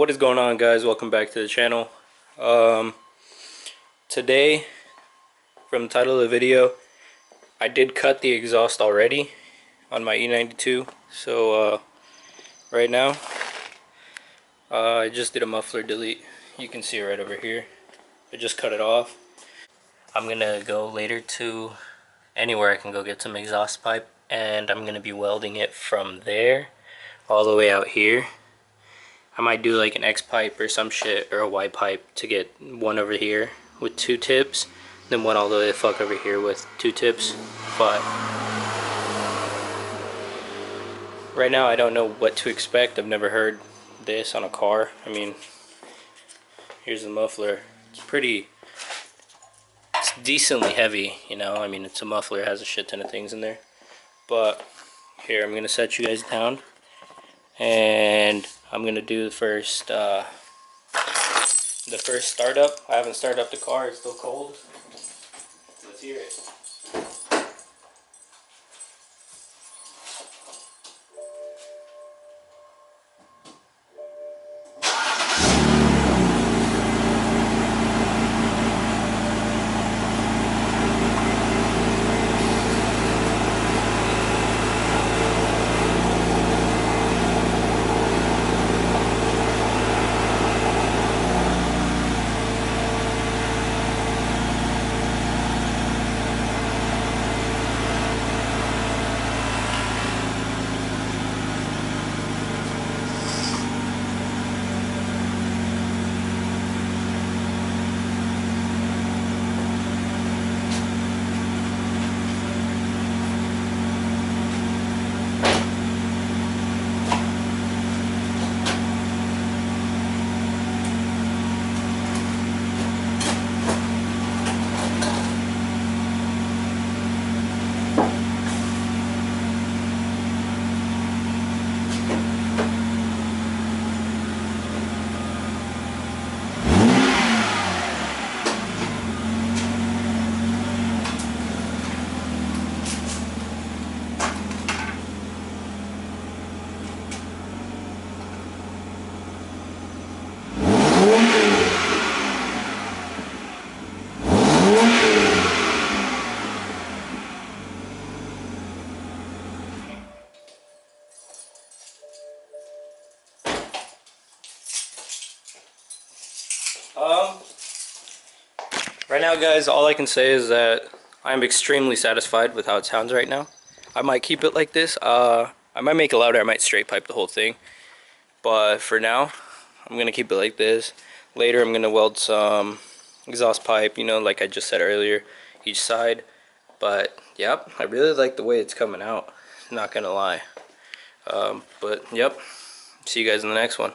What is going on, guys? Welcome back to the channel. Today, from the title of the video, I did cut the exhaust already on my E92. So right now, I just did a muffler delete. You can see it right over here. I just cut it off. I'm gonna go later to anywhere I can go get some exhaust pipe, and I'm gonna be welding it from there all the way out here. I might do like an X pipe or some shit, or a Y pipe to get one over here with 2 tips, then one all the way the fuck over here with 2 tips. But right now I don't know what to expect. I've never heard this on a car. I mean, here's the muffler. It's decently heavy, you know. I mean, it's a muffler, it has a shit ton of things in there. But here, I'm gonna set you guys down, and I'm gonna do the first startup. I haven't started up the car, it's still cold. Let's hear it. Right now, guys, all I can say is that I'm extremely satisfied with how it sounds right now. I might keep it like this. I might make it louder. I might straight pipe the whole thing. But for now, I'm going to keep it like this. Later, I'm going to weld some exhaust pipe, you know, like I just said earlier, each side. But, yep, I really like the way it's coming out. Not going to lie. But, yep, see you guys in the next one.